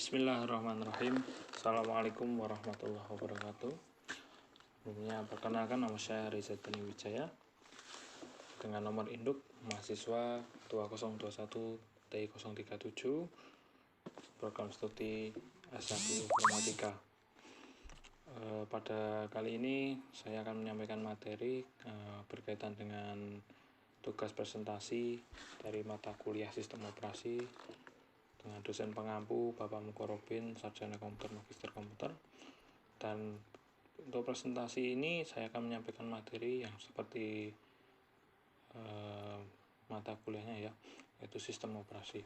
Bismillahirrahmanirrahim. Assalamualaikum warahmatullahi wabarakatuh. Sebelumnya perkenalkan, nama saya Reza Dani Wijaya dengan nomor induk mahasiswa 2021 T037 program studi S1 Informatika. Pada kali ini saya akan menyampaikan materi berkaitan dengan tugas presentasi dari mata kuliah Sistem Operasi dengan dosen pengampu Bapak Mukorobin, Sarjana Komputer, Magister Komputer. Dan untuk presentasi ini saya akan menyampaikan materi yang seperti mata kuliahnya ya, yaitu Sistem Operasi.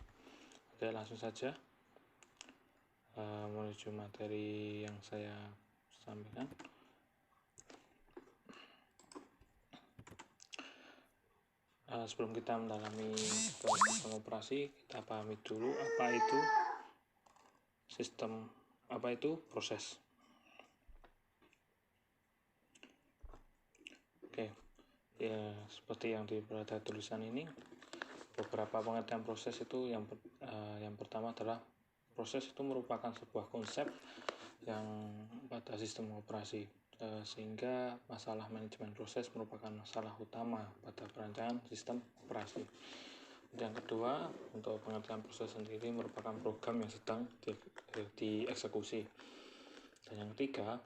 Oke, langsung saja menuju materi yang saya sampaikan. Sebelum kita mendalami sistem operasi, kita pahami dulu apa itu sistem, apa itu proses. Oke, ya seperti yang pada tulisan ini, beberapa pengertian proses itu yang pertama adalah proses itu merupakan sebuah konsep yang pada sistem operasi, sehingga masalah manajemen proses merupakan masalah utama pada perancangan sistem operasi. Yang kedua, untuk pengertian proses sendiri merupakan program yang sedang dieksekusi. Dan yang ketiga,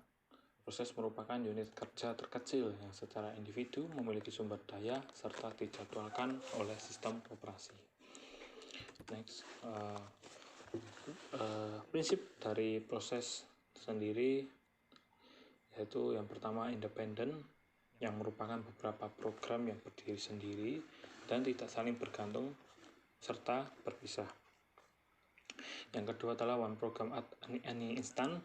proses merupakan unit kerja terkecil yang secara individu memiliki sumber daya serta dijadwalkan oleh sistem operasi. Next, prinsip dari proses sendiri yaitu yang pertama independen, yang merupakan beberapa program yang berdiri sendiri dan tidak saling bergantung serta berpisah. Yang kedua adalah one program at any instant,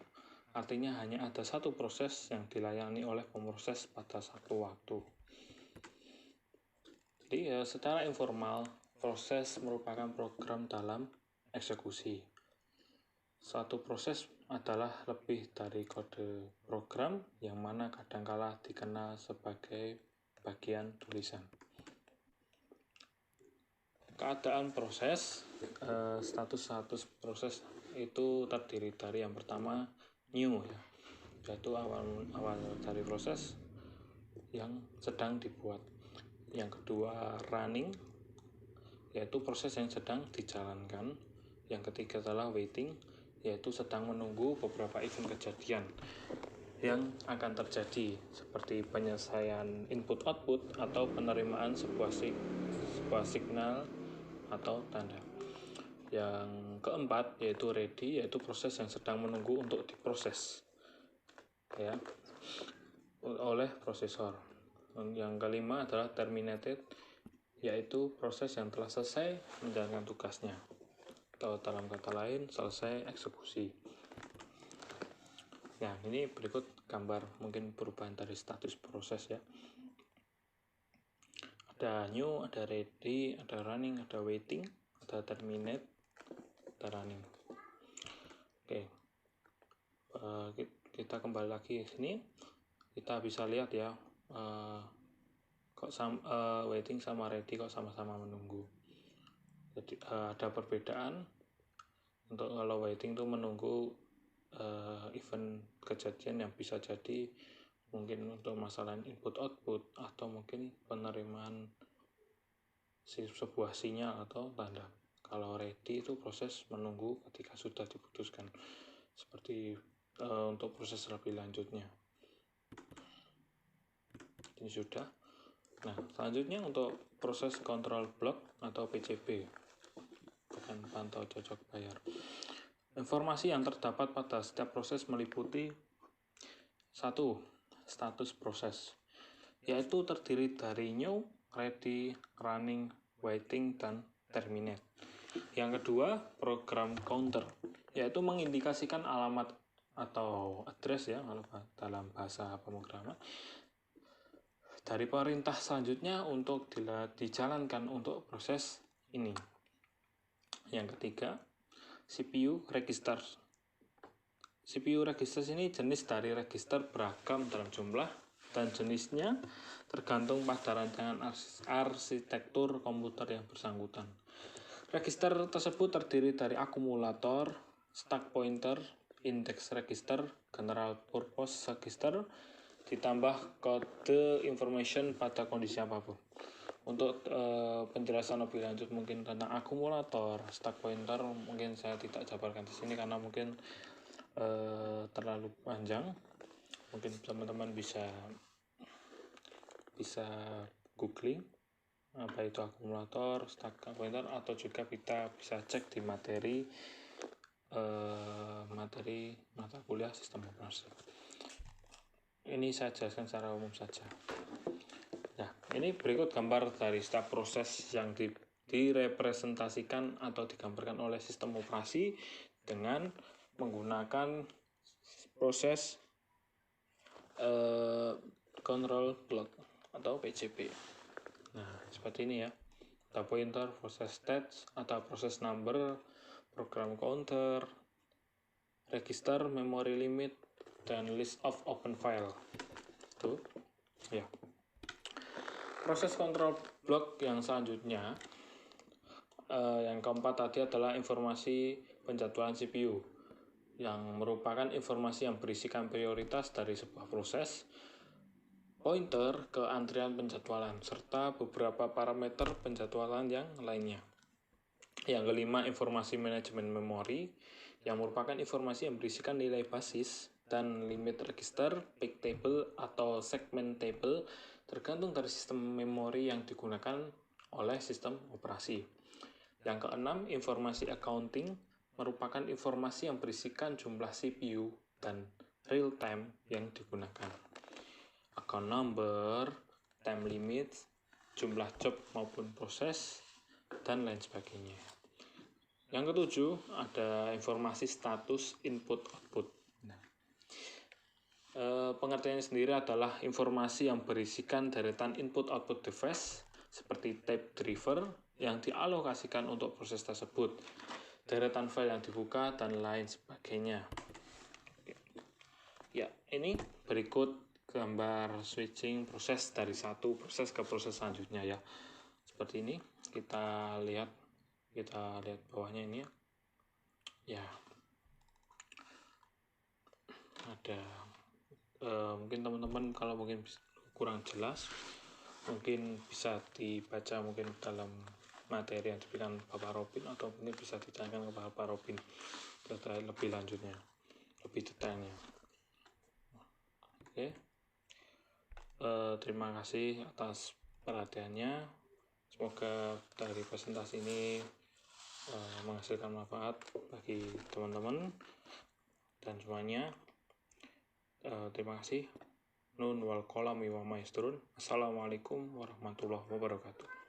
artinya hanya ada satu proses yang dilayani oleh pemroses pada satu waktu. Jadi secara informal, proses merupakan program dalam eksekusi. Suatu proses adalah lebih dari kode program yang mana kadangkala dikenal sebagai bagian tulisan. Keadaan proses, status proses itu terdiri dari yang pertama new, yaitu awal dari proses yang sedang dibuat. Yang kedua running, yaitu proses yang sedang dijalankan. Yang ketiga adalah waiting, yaitu sedang menunggu beberapa event kejadian yang akan terjadi, seperti penyelesaian input-output atau penerimaan sebuah signal atau tanda. Yang keempat yaitu ready, yaitu proses yang sedang menunggu untuk diproses ya oleh prosesor. Yang kelima adalah terminated, yaitu proses yang telah selesai menjalankan tugasnya, atau dalam kata lain selesai eksekusi. Nah, ini berikut gambar mungkin perubahan dari status proses ya. Ada new, ada ready, ada running, ada waiting, ada terminate, ada running. Oke, kita kembali lagi ke sini. Kita bisa lihat ya, waiting sama ready kok sama-sama menunggu. Jadi ada perbedaan. Untuk kalau waiting itu menunggu event kejadian yang bisa jadi mungkin untuk masalah input output atau mungkin penerimaan sebuah sinyal atau tanda. Kalau ready itu proses menunggu ketika sudah diputuskan, seperti untuk proses lebih lanjutnya. Ini sudah. Nah, selanjutnya untuk proses control block atau PCB, bukan pantau cocok bayar. Informasi yang terdapat pada setiap proses meliputi 1. Status proses, yaitu terdiri dari new, ready, running, waiting, dan terminate. Yang kedua, program counter, yaitu mengindikasikan alamat atau address ya kalau dalam bahasa pemrograman dari perintah selanjutnya untuk dijalankan untuk proses ini. Yang ketiga, CPU register. CPU register ini jenis dari register beragam dalam jumlah dan jenisnya tergantung pada rancangan arsitektur komputer yang bersangkutan. Register tersebut terdiri dari akumulator, stack pointer, index register, general purpose register, ditambah kode information pada kondisi apapun. Untuk penjelasan lebih lanjut mungkin tentang akumulator, stack pointer mungkin saya tidak jabarkan di sini karena mungkin terlalu panjang. Mungkin teman-teman bisa googling apa itu akumulator, stack pointer, atau juga kita bisa cek di materi mata kuliah sistem operasi. Ini saya jelaskan secara umum saja. Nah, ini berikut gambar dari step proses yang direpresentasikan atau digambarkan oleh sistem operasi dengan menggunakan proses control block atau PCB. Nah, seperti ini ya. Data pointer, proses stats atau proses number, program counter, register, memory limit, dan list of open file. Tuh, ya. Proses control block yang selanjutnya, yang keempat tadi adalah informasi penjadwalan CPU, yang merupakan informasi yang berisikan prioritas dari sebuah proses, pointer ke antrian penjadwalan, serta beberapa parameter penjadwalan yang lainnya. Yang kelima, informasi manajemen memori, yang merupakan informasi yang berisikan nilai basis dan limit register, peak table, atau segment table, tergantung dari sistem memori yang digunakan oleh sistem operasi. Yang keenam, informasi accounting, merupakan informasi yang berisikan jumlah CPU dan real time yang digunakan. Account number, time limit, jumlah job maupun proses, dan lain sebagainya. Yang ketujuh, ada informasi status input-output. Nah, pengertiannya sendiri adalah informasi yang berisikan deretan input-output device seperti tape driver yang dialokasikan untuk proses tersebut, deretan file yang dibuka, dan lain sebagainya. Ya, ini berikut gambar switching proses dari satu proses ke proses selanjutnya ya. Seperti ini, kita lihat bawahnya ini ya. Ada mungkin teman-teman kalau mungkin kurang jelas mungkin bisa dibaca mungkin dalam materi yang diberikan Bapak Robin, atau mungkin bisa ditanyakan ke Bapak Robin lebih lanjutnya, lebih detailnya. Oke. Terima kasih atas perhatiannya. Semoga dari presentasi ini menghasilkan manfaat bagi teman-teman dan semuanya. Terima kasih. Nun wal qalam wa ma yasturun. Assalamualaikum warahmatullahi wabarakatuh.